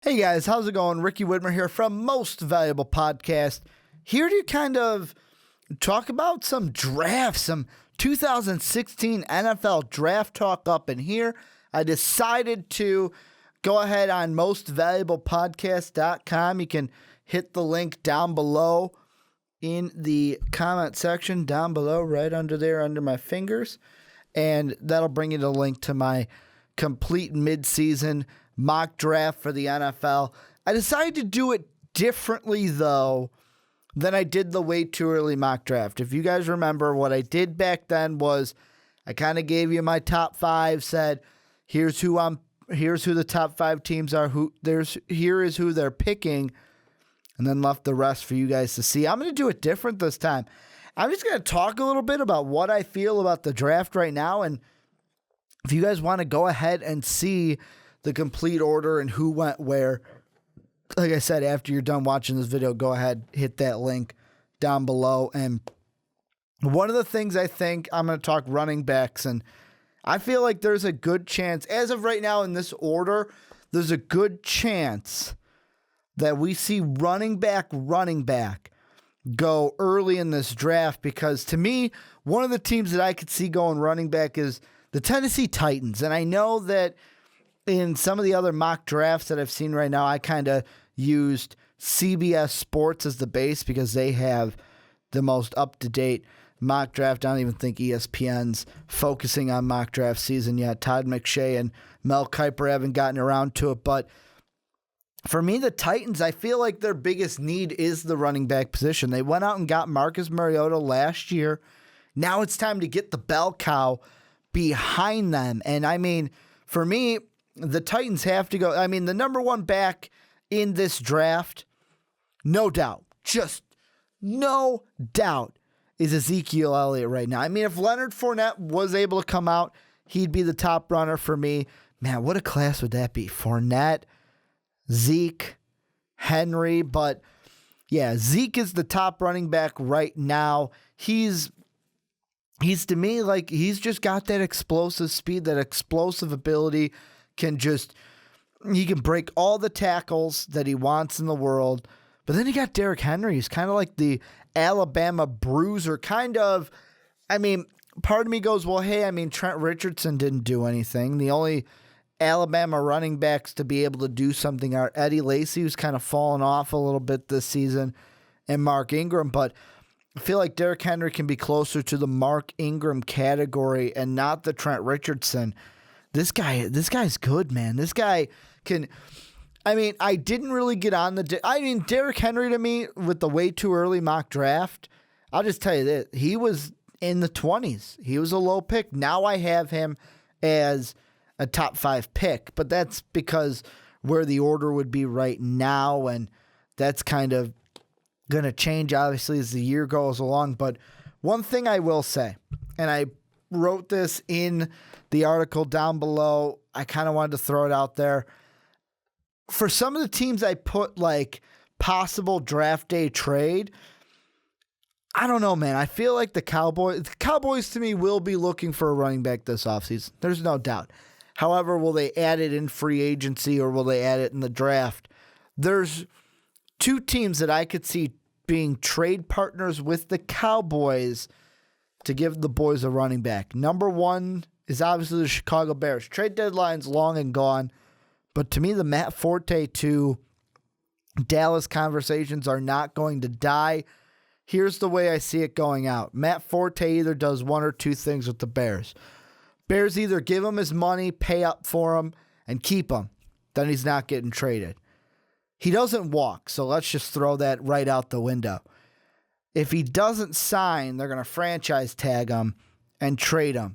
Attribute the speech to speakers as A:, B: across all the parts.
A: Hey guys, how's it going? Ricky Widmer here from Most Valuable Podcast. Here to kind of talk about some drafts, some 2016 NFL draft talk up in here. I decided to go ahead on mostvaluablepodcast.com. You can hit the link down below in the comment section down below, right under there, under my fingers. And that'll bring you the link to my complete midseason mock draft for the NFL. I decided to do it differently, though, than I did the way too early mock draft. If you guys remember, what I did back then was I kind of gave you my top five, said, here's who the top five teams are, here is who they're picking, and then left the rest for you guys to see. I'm going to do it different this time. I'm just going to talk a little bit about what I feel about the draft right now, and if you guys want to go ahead and see the complete order and who went where, like I said, after you're done watching this video, go ahead, hit that link down below. And one of the things I think, I'm going to talk running backs, and I feel like there's a good chance, as of right now in this order, there's a good chance that we see running back go early in this draft, because to me, one of the teams that I could see going running back is the Tennessee Titans. And I know that in some of the other mock drafts that I've seen right now, I kind of used CBS Sports as the base because they have the most up-to-date mock draft. I don't even think ESPN's focusing on mock draft season yet. Todd McShay and Mel Kiper haven't gotten around to it. But for me, the Titans, I feel like their biggest need is the running back position. They went out and got Marcus Mariota last year. Now it's time to get the bell cow behind them. And I mean, for me, the Titans have to go. I mean, the number one back in this draft, no doubt, just no doubt, is Ezekiel Elliott right now. I mean, if Leonard Fournette was able to come out, he'd be the top runner for me. Man, what a class would that be? Fournette, Zeke, Henry. But yeah, Zeke is the top running back right now. He's to me like he's just got that explosive speed, that explosive ability. He can break all the tackles that he wants in the world. But then you got Derrick Henry. He's kind of like the Alabama bruiser, kind of. I mean, part of me goes, well, hey, I mean, Trent Richardson didn't do anything. The only Alabama running backs to be able to do something are Eddie Lacy, who's kind of fallen off a little bit this season, and Mark Ingram. But I feel like Derrick Henry can be closer to the Mark Ingram category and not the Trent Richardson. This guy's good, man. This guy can. I mean, I didn't really get on Derrick Henry to me with the way too early mock draft. I'll just tell you this: he was in the 20s. He was a low pick. Now I have him as a top 5 pick, but that's because where the order would be right now, and that's kind of going to change obviously as the year goes along. But one thing I will say, and I wrote this in the article down below, I kind of wanted to throw it out there. For some of the teams I put like possible draft day trade, I don't know, man. I feel like the Cowboys to me will be looking for a running back this offseason. There's no doubt. However, will they add it in free agency or will they add it in the draft? There's two teams that I could see being trade partners with the Cowboys to give the boys a running back. Number one is obviously the Chicago Bears. Trade deadline's long and gone, but to me, the Matt Forte to Dallas conversations are not going to die. Here's the way I see it going out. Matt Forte either does one or two things with the Bears. Bears either give him his money, pay up for him, and keep him. Then he's not getting traded. He doesn't walk, so let's just throw that right out the window. If he doesn't sign, they're going to franchise tag him and trade him.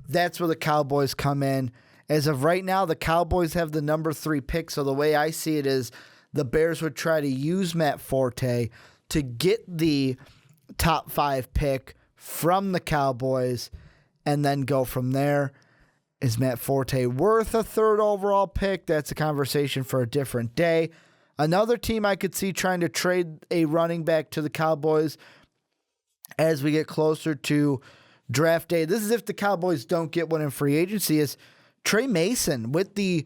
A: That's where the Cowboys come in. As of right now, the Cowboys have the number 3 pick, so the way I see it is the Bears would try to use Matt Forte to get the top 5 pick from the Cowboys and then go from there. Is Matt Forte worth a 3rd overall pick? That's a conversation for a different day. Another team I could see trying to trade a running back to the Cowboys as we get closer to draft day. This is if the Cowboys don't get one in free agency, is Trey Mason with the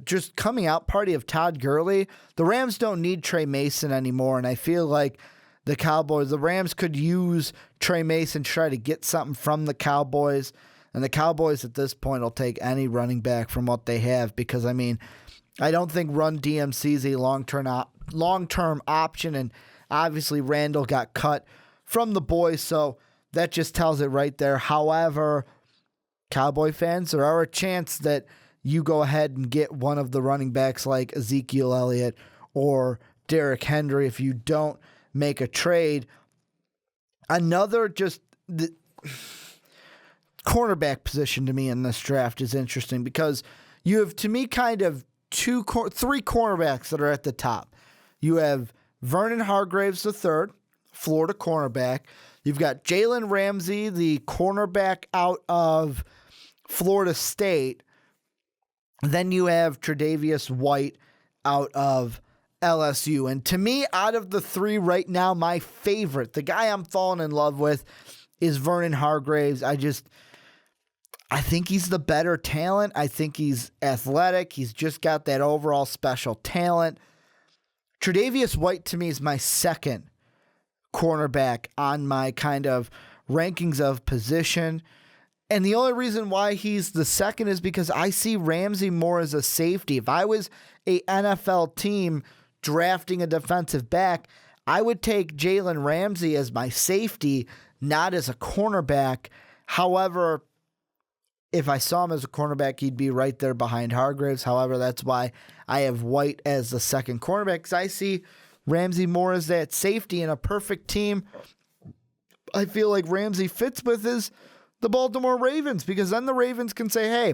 A: just coming out party of Todd Gurley, the Rams don't need Trey Mason anymore, and I feel like the Rams could use Trey Mason to try to get something from the Cowboys, and the Cowboys at this point will take any running back from what they have because, I mean, I don't think Run DMC is a long-term option, and obviously Randall got cut from the boys, so that just tells it right there. However, Cowboy fans, there are a chance that you go ahead and get one of the running backs like Ezekiel Elliott or Derrick Henry if you don't make a trade. Another the cornerback position to me in this draft is interesting because you have, to me, kind of three cornerbacks that are at the top. You have Vernon Hargreaves III, Florida cornerback. You've got Jalen Ramsey, the cornerback out of Florida State. Then you have Tre'Davious White out of LSU. And to me, out of the three right now, my favorite, the guy I'm falling in love with, is Vernon Hargreaves. I think he's the better talent. I think he's athletic. He's just got that overall special talent. Tre'Davious White, to me, is my second cornerback on my kind of rankings of position. And the only reason why he's the second is because I see Ramsey more as a safety. If I was a NFL team drafting a defensive back, I would take Jalen Ramsey as my safety, not as a cornerback. However, if I saw him as a cornerback, he'd be right there behind Hargreaves. However, that's why I have White as the second cornerback, because I see Ramsey more as that safety in a perfect team. I feel like Ramsey fits with the Baltimore Ravens, because then the Ravens can say, hey,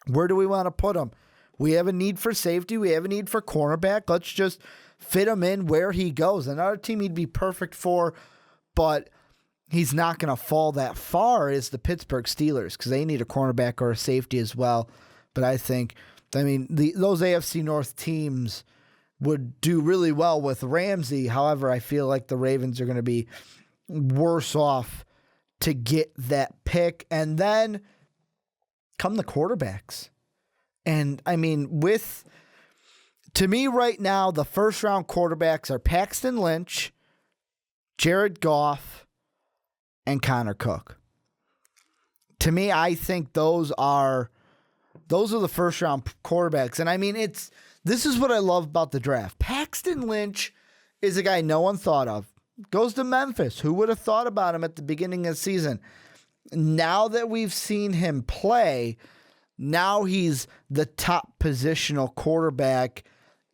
A: where do we want to put him? We have a need for safety. We have a need for cornerback. Let's just fit him in where he goes. Another team he'd be perfect for, but he's not going to fall that far, is the Pittsburgh Steelers, because they need a cornerback or a safety as well. But those AFC North teams would do really well with Ramsey. However, I feel like the Ravens are going to be worse off to get that pick. And then come the quarterbacks. And I mean, to me right now, the first round quarterbacks are Paxton Lynch, Jared Goff, and Connor Cook. To me, I think those are the first round quarterbacks. And I mean, this is what I love about the draft. Paxton Lynch is a guy no one thought of. Goes to Memphis. Who would have thought about him at the beginning of the season? Now that we've seen him play, now he's the top positional quarterback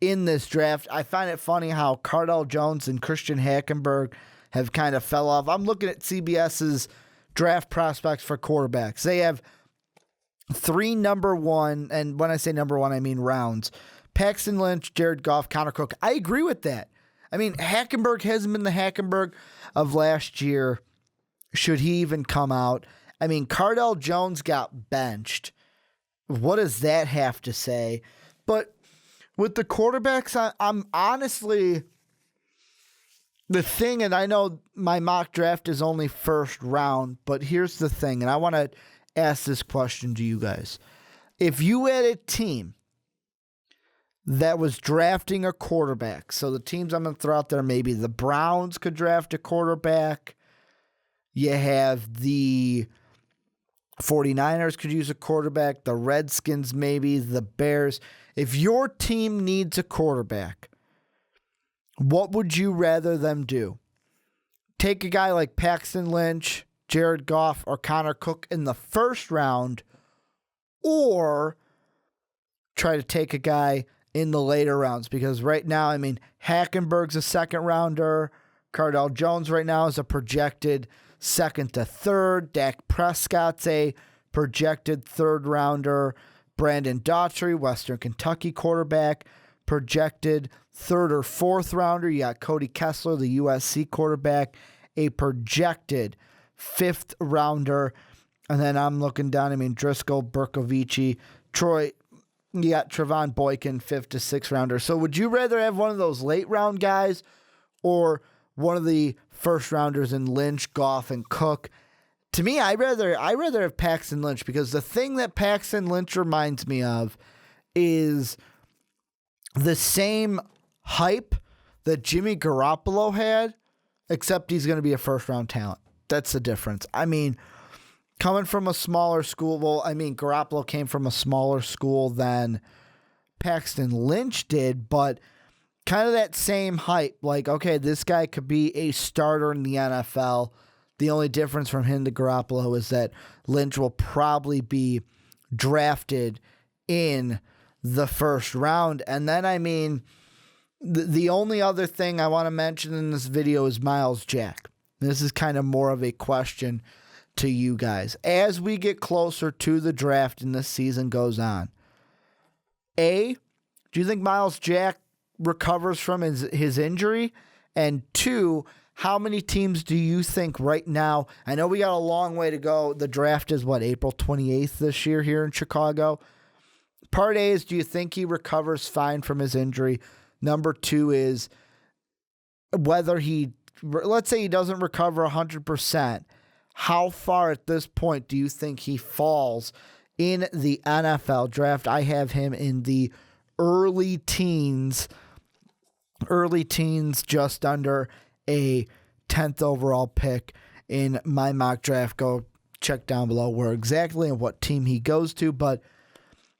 A: in this draft. I find it funny how Cardell Jones and Christian Hackenberg have kind of fell off. I'm looking at CBS's draft prospects for quarterbacks. They have 3 number one, and when I say number one, I mean rounds. Paxton Lynch, Jared Goff, Connor Cook. I agree with that. I mean, Hackenberg hasn't been the Hackenberg of last year, should he even come out. I mean, Cardell Jones got benched. What does that have to say? But with the quarterbacks, I'm honestly, the thing, and I know my mock draft is only first round, but here's the thing, and I want to ask this question to you guys. If you had a team that was drafting a quarterback, so the teams I'm going to throw out there, maybe the Browns could draft a quarterback. You have the 49ers could use a quarterback. The Redskins, maybe. The Bears. If your team needs a quarterback, what would you rather them do? Take a guy like Paxton Lynch, Jared Goff, or Connor Cook in the first round, or try to take a guy in the later rounds? Because right now, I mean, Hackenberg's a second rounder. Cardell Jones right now is a projected second to third. Dak Prescott's a projected third rounder. Brandon Daughtry, Western Kentucky quarterback, projected third or fourth rounder. You got Cody Kessler, the USC quarterback, a projected fifth rounder. And then I'm looking down, I mean, Driscoll, Berkovici, Troy. You got Trevon Boykin, 5th to 6th rounder. So would you rather have one of those late round guys or one of the first rounders in Lynch, Goff, and Cook? to me, I rather have Paxton Lynch, because the thing that Paxton Lynch reminds me of is the same hype that Jimmy Garoppolo had, except he's going to be a first-round talent. That's the difference. I mean, coming from a smaller school, Garoppolo came from a smaller school than Paxton Lynch did, but kind of that same hype. Like, okay, this guy could be a starter in the NFL. The only difference from him to Garoppolo is that Lynch will probably be drafted in the first round. And then, I mean, the only other thing I want to mention in this video is Miles Jack. This is kind of more of a question to you guys. As we get closer to the draft and this season goes on, A, do you think Miles Jack recovers from his injury? And 2, how many teams do you think right now? I know we got a long way to go. The draft is April 28th this year here in Chicago. Part A is, do you think he recovers fine from his injury? Number 2 is whether let's say he doesn't recover 100%. How far at this point do you think he falls in the NFL draft? I have him in the early teens, just under a 10th overall pick in my mock draft. Go check down below where exactly and what team he goes to. But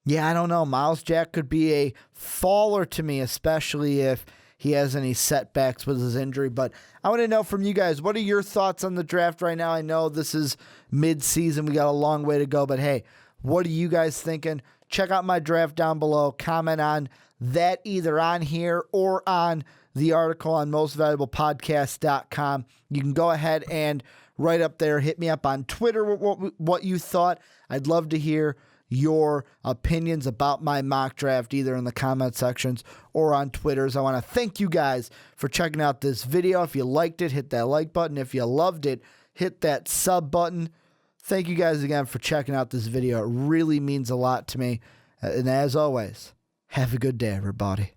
A: yeah, I don't know. Miles Jack could be a faller to me, especially if he has any setbacks with his injury. But I want to know from you guys, what are your thoughts on the draft right now? I know this is mid-season. We got a long way to go. But hey, what are you guys thinking? Check out my draft down below. Comment on that either on here or on the article on mostvaluablepodcast.com. You can go ahead and right up there, hit me up on Twitter what you thought. I'd love to hear your opinions about my mock draft, either in the comment sections or on Twitters. I want to thank you guys for checking out this video. If you liked it, hit that like button. If you loved it, hit that sub button. Thank you guys again for checking out this video. It really means a lot to me. And as always, have a good day, everybody.